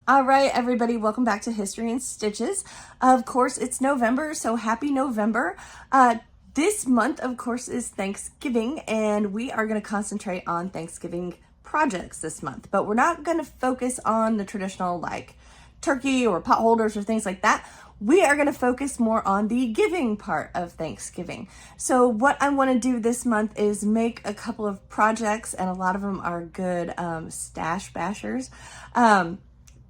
All right, everybody, welcome back to History and Stitches. Of course, it's November, so happy November. This month, of course, is Thanksgiving, and we are going to concentrate on Thanksgiving projects this month, but we're not going to focus on the traditional like turkey or pot holders or things like that. We are going to focus more on the giving part of Thanksgiving. So what I want to do this month is make a couple of projects, and a lot of them are good stash bashers.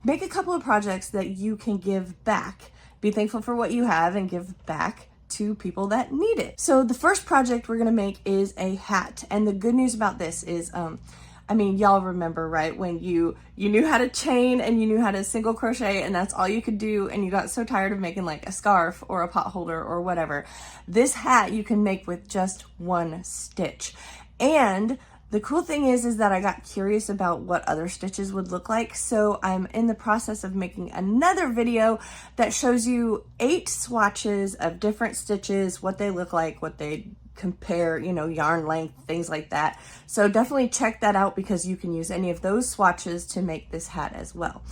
Make a couple of projects that you can give back. Be thankful for what you have and give back to people that need it. So the first project we're gonna make is a hat. And the good news about this is, I mean, y'all remember, right? When you knew how to chain and you knew how to single crochet and that's all you could do, and you got so tired of making like a scarf or a pot holder or whatever. This hat you can make with just one stitch. And the cool thing is that I got curious about what other stitches would look like. So I'm in the process of making another video that shows you 8 swatches of different stitches, what they look like, what they compare, you know, yarn length, things like that. So definitely check that out because you can use any of those swatches to make this hat as well.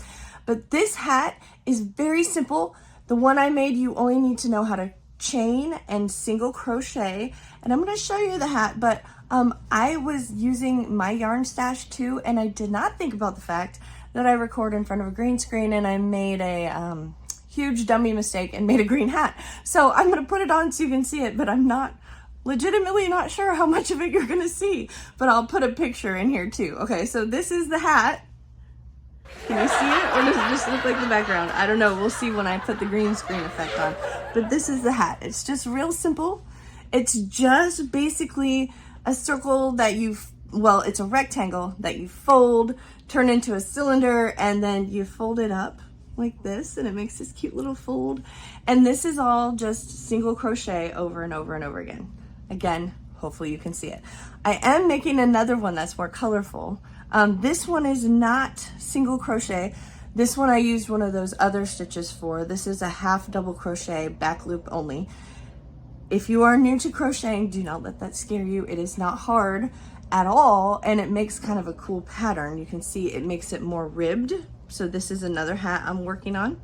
But this hat is very simple. The one I made, you only need to know how to chain and single crochet. And I'm going to show you the hat, but I was using my yarn stash too, and I did not think about the fact that I record in front of a green screen and I made a huge dummy mistake and made a green hat. So I'm going to put it on so you can see it, but I'm legitimately not sure how much of it you're going to see, but I'll put a picture in here too. Okay, so this is the hat. Can you see it, or does it just look like the background? I don't know. We'll see when I put the green screen effect on. But this is the hat. It's just real simple. It's just basically a circle that it's a rectangle that you fold, turn into a cylinder, and then you fold it up like this, and it makes this cute little fold. And this is all just single crochet over and over and over again. Again, hopefully you can see it. I am making another one that's more colorful. This one is not single crochet. This one I used one of those other stitches for. This is a half double crochet back loop only. If you are new to crocheting, do not let that scare you. It is not hard at all, and it makes kind of a cool pattern. You can see it makes it more ribbed. So this is another hat I'm working on.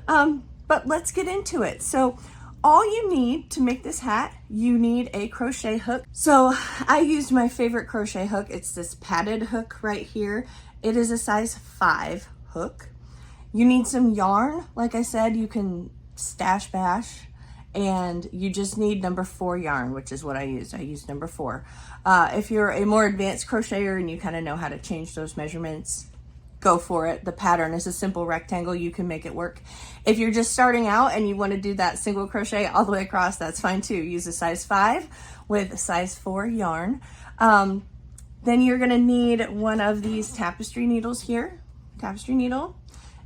But let's get into it. So all you need to make this hat, you need a crochet hook. So I used my favorite crochet hook. It's this padded hook right here. It is a size 5 hook. You need some yarn. Like I said, you can stash bash, and you just need number 4 yarn, which is what I used. I used number 4. If you're a more advanced crocheter and you kind of know how to change those measurements, go for it. The pattern is a simple rectangle. You can make it work. If you're just starting out and you want to do that single crochet all the way across, that's fine too. Use a size 5 with a size 4 yarn. Then you're going to need one of these tapestry needles here, tapestry needle,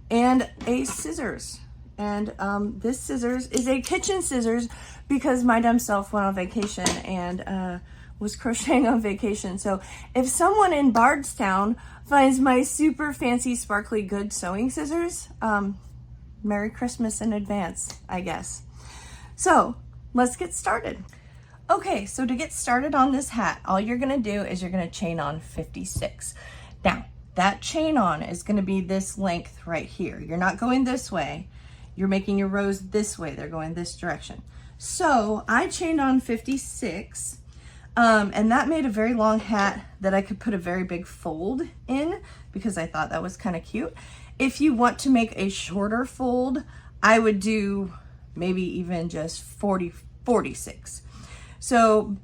and a scissors. And this scissors is a kitchen scissors because my dumb self went on vacation and was crocheting on vacation. So if someone in Bardstown finds my super fancy sparkly good sewing scissors, Merry Christmas in advance, I guess. So let's get started. Okay, so to get started on this hat, all you're gonna do is you're gonna chain on 56. Now, that chain on is gonna be this length right here. You're not going this way. You're making your rows this way. They're going this direction. So I chained on 56. And that made a very long hat that I could put a very big fold in because I thought that was kind of cute. If you want to make a shorter fold, I would do maybe even just 46. So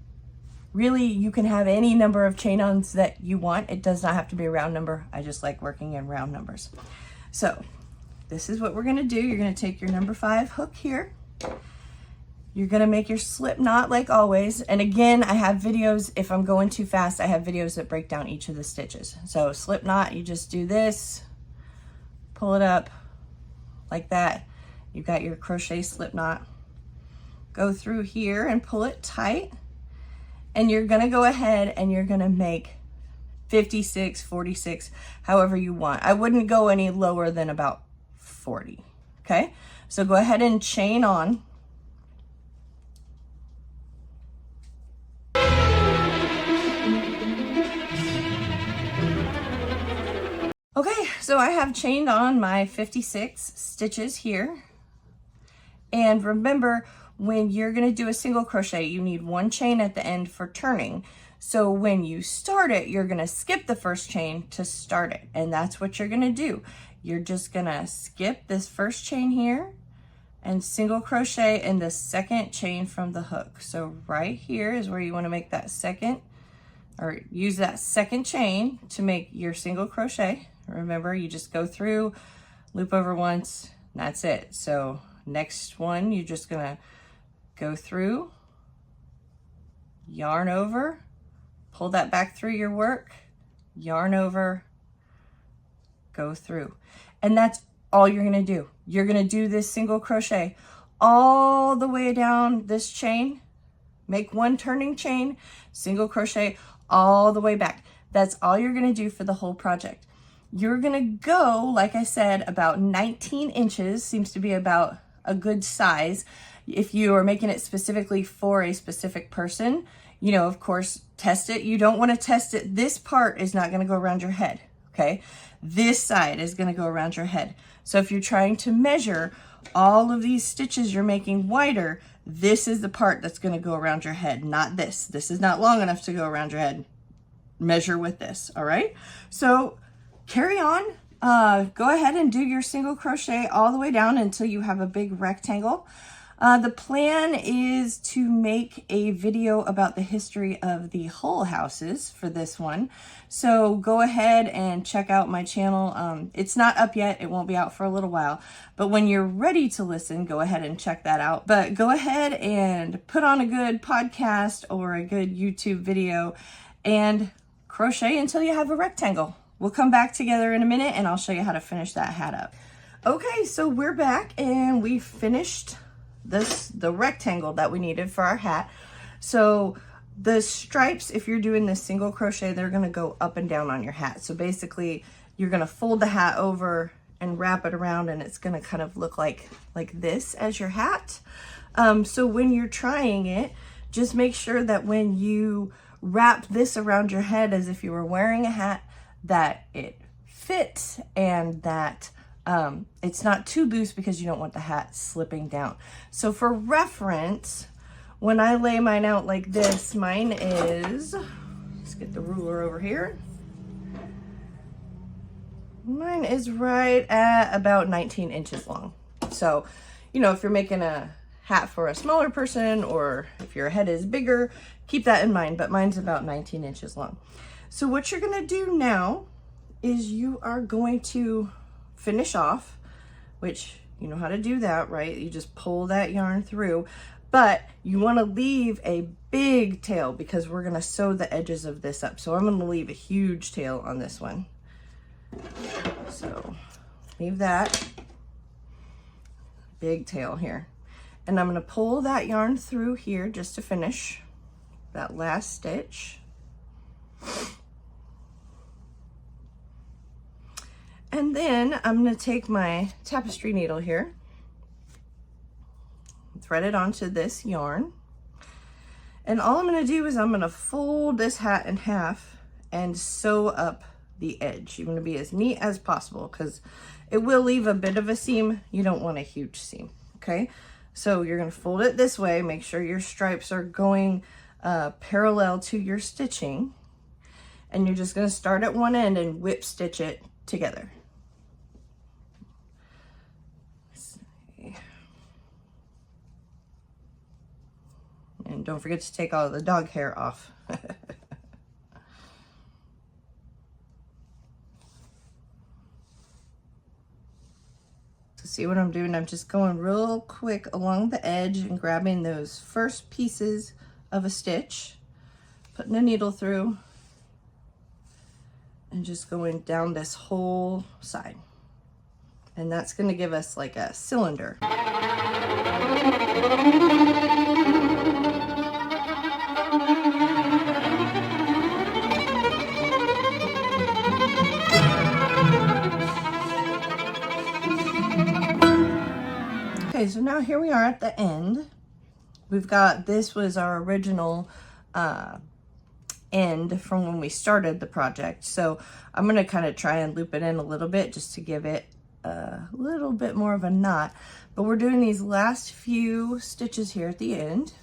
really you can have any number of chain-ons that you want. It does not have to be a round number. I just like working in round numbers. So this is what we're gonna do. You're gonna take your number 5 hook here. You're gonna make your slip knot like always. And again, I have videos, if I'm going too fast, I have videos that break down each of the stitches. So slip knot, you just do this, pull it up like that. You've got your crochet slip knot. Go through here and pull it tight. And you're gonna go ahead and you're gonna make 56, 46, however you want. I wouldn't go any lower than about 40, okay? So go ahead and chain on. Okay, So I have chained on my 56 stitches here. And remember, when you're going to do a single crochet, you need one chain at the end for turning. So when you start it, you're going to skip the first chain to start it. And that's what you're going to do. You're just going to skip this first chain here and single crochet in the second chain from the hook. So right here is where you want to make that second, or use that second chain to make your single crochet. Remember, you just go through, loop over once, and that's it. So next one, you're just gonna go through, yarn over, pull that back through your work, yarn over, go through. And that's all you're gonna do. You're gonna do this single crochet all the way down this chain, make one turning chain, single crochet all the way back. That's all you're gonna do for the whole project. You're gonna go, like I said, about 19 inches, seems to be about a good size. If you are making it specifically for a specific person, you know, of course, test it. You don't want to test it. This part is not going to go around your head, okay? This side is going to go around your head. So if you're trying to measure all of these stitches you're making wider, this is the part that's going to go around your head, not this. This is not long enough to go around your head. Measure with this, all right? So carry on. Go ahead and do your single crochet all the way down until you have a big rectangle. The plan is to make a video about the history of the Hull houses for this one. So go ahead and check out my channel. It's not up yet. It won't be out for a little while. But when you're ready to listen, go ahead and check that out. But go ahead and put on a good podcast or a good YouTube video and crochet until you have a rectangle. We'll come back together in a minute and I'll show you how to finish that hat up. Okay, so we're back and we finished the rectangle that we needed for our hat. So the stripes, if you're doing this single crochet, they're gonna go up and down on your hat. So basically you're gonna fold the hat over and wrap it around and it's gonna kind of look like this as your hat. So when you're trying it, just make sure that when you wrap this around your head as if you were wearing a hat, that it fits and that it's not too loose because you don't want the hat slipping down. So for reference, when I lay mine out like this, mine is, let's get the ruler over here. Mine is right at about 19 inches long. So, you know, if you're making a hat for a smaller person or if your head is bigger, keep that in mind, but mine's about 19 inches long. So what you're gonna do now is you are going to finish off, which you know how to do that, right? You just pull that yarn through, but you wanna leave a big tail because we're gonna sew the edges of this up. So I'm gonna leave a huge tail on this one. So leave that big tail here. And I'm gonna pull that yarn through here just to finish that last stitch. And then I'm going to take my tapestry needle here, thread it onto this yarn. And all I'm going to do is I'm going to fold this hat in half and sew up the edge. You want to be as neat as possible because it will leave a bit of a seam. You don't want a huge seam, okay? So you're going to fold it this way. Make sure your stripes are going parallel to your stitching. And you're just going to start at one end and whip stitch it together. And don't forget to take all the dog hair off. So see what I'm doing? I'm just going real quick along the edge and grabbing those first pieces of a stitch, putting the needle through, and just going down this whole side. And that's going to give us like a cylinder. Okay, so now here we are at the end. We've got, this was our original end from when we started the project. So I'm gonna kind of try and loop it in a little bit just to give it a little bit more of a knot. But we're doing these last few stitches here at the end.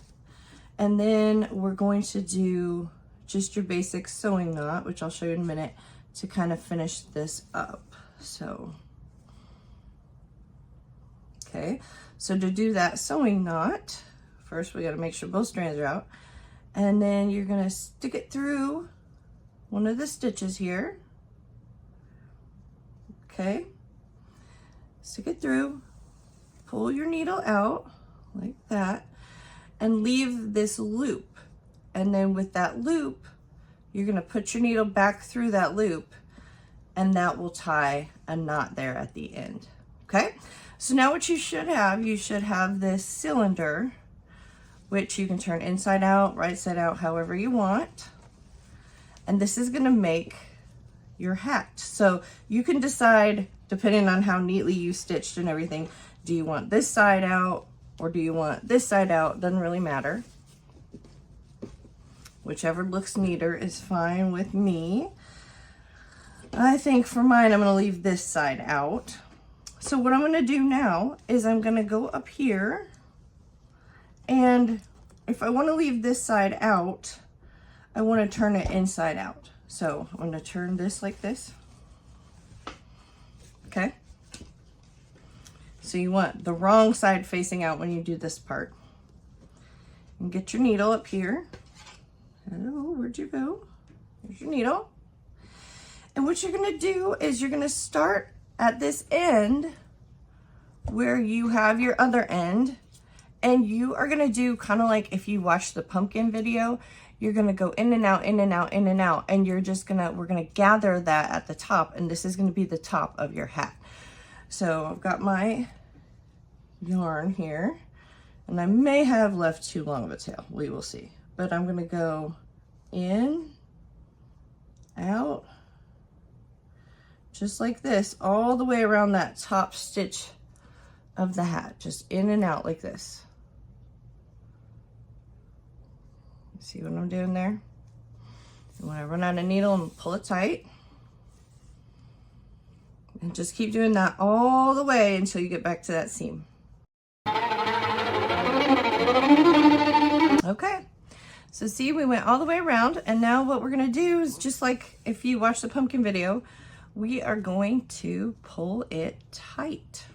And then we're going to do just your basic sewing knot, which I'll show you in a minute, to kind of finish this up. So, okay, so to do that sewing knot, first we got to make sure both strands are out, and then you're going to stick it through one of the stitches here. Okay, stick it through, pull your needle out like that, and leave this loop. And then with that loop, you're going to put your needle back through that loop, and that will tie a knot there at the end. Okay, so now what you should have this cylinder, which you can turn inside out, right side out, however you want. And this is going to make your hat. So you can decide, depending on how neatly you stitched and everything, do you want this side out or do you want this side out? Doesn't really matter. Whichever looks neater is fine with me. I think for mine, I'm going to leave this side out. So what I'm going to do now is I'm going to go up here, and if I want to leave this side out, I want to turn it inside out. So I'm going to turn this like this. Okay. So you want the wrong side facing out when you do this part. And get your needle up here. Oh, where'd you go? There's your needle. And what you're going to do is you're going to start at this end where you have your other end, and you are going to do kind of like if you watch the pumpkin video, you're going to go in and out, in and out, in and out, and you're just going to, we're going to gather that at the top, and this is going to be the top of your hat. So I've got my yarn here, and I may have left too long of a tail. We will see. But I'm going to go in, out, just like this, all the way around that top stitch of the hat, just in and out like this. See what I'm doing there? And when I run out of needle, and pull it tight. And just keep doing that all the way until you get back to that seam. Okay. So see, we went all the way around, and now what we're gonna do is just like if you watch the pumpkin video, we are going to pull it tight.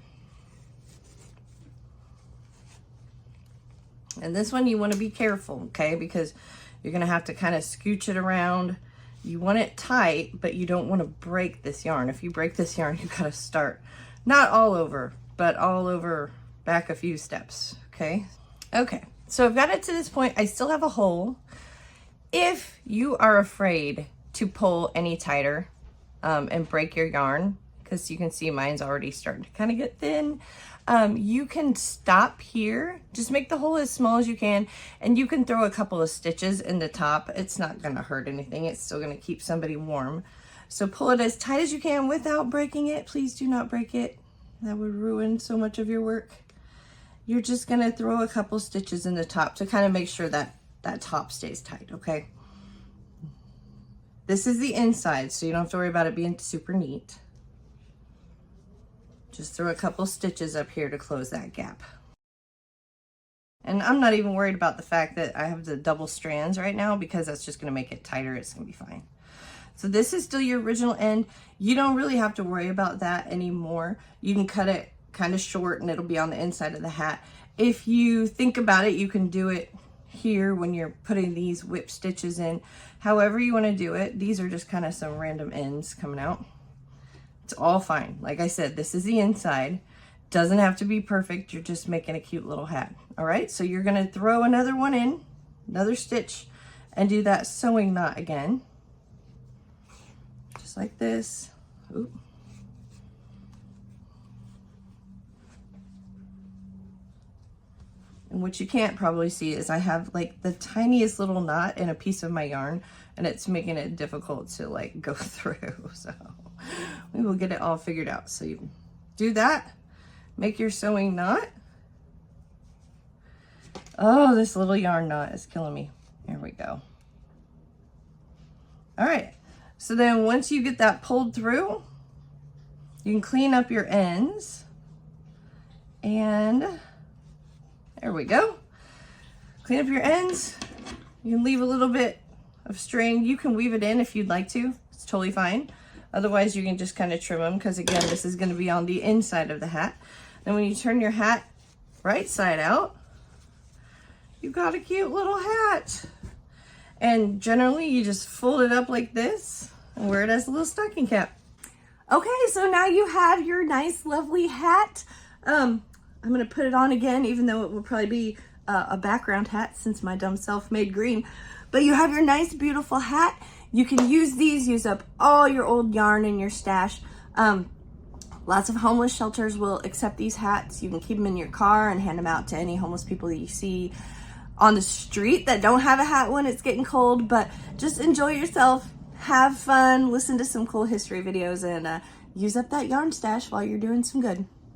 And this one you wanna be careful, okay? Because you're gonna have to kind of scooch it around. You want it tight, but you don't wanna break this yarn. If you break this yarn, you gotta start, not all over, but all over back a few steps, okay? Okay. So I've got it to this point. I still have a hole. If you are afraid to pull any tighter and break your yarn, because you can see mine's already starting to kind of get thin, you can stop here. Just make the hole as small as you can, and you can throw a couple of stitches in the top. It's not going to hurt anything. It's still going to keep somebody warm. So pull it as tight as you can without breaking it. Please do not break it. That would ruin so much of your work. You're just going to throw a couple stitches in the top to kind of make sure that that top stays tight, okay? This is the inside, so you don't have to worry about it being super neat. Just throw a couple stitches up here to close that gap. And I'm not even worried about the fact that I have the double strands right now, because that's just going to make it tighter. It's going to be fine. So this is still your original end. You don't really have to worry about that anymore. You can cut it kind of short and it'll be on the inside of the hat. If you think about it, you can do it here when you're putting these whip stitches in. However you want to do it. These are just kind of some random ends coming out. It's all fine. Like I said, this is the inside. Doesn't have to be perfect. You're just making a cute little hat. All right, so you're going to throw another one in, another stitch, and do that sewing knot again. Just like this. Oop. And what you can't probably see is I have like the tiniest little knot in a piece of my yarn, and it's making it difficult to like go through. So we will get it all figured out. So you do that, make your sewing knot. Oh, this little yarn knot is killing me. Here we go. All right, so then once you get that pulled through, you can clean up your ends, and there we go. Clean up your ends. You can leave a little bit of string. You can weave it in if you'd like to. It's totally fine. Otherwise, you can just kind of trim them because, again, this is going to be on the inside of the hat. Then when you turn your hat right side out, you've got a cute little hat. And generally, you just fold it up like this and wear it as a little stocking cap. Okay, so now you have your nice, lovely hat. I'm going to put it on again, even though it will probably be a background hat since my dumb self made green. But you have your nice, beautiful hat. You can use these, use up all your old yarn in your stash. Lots of homeless shelters will accept these hats. You can keep them in your car and hand them out to any homeless people that you see on the street that don't have a hat when it's getting cold. But just enjoy yourself, have fun, listen to some cool history videos, and use up that yarn stash while you're doing some good.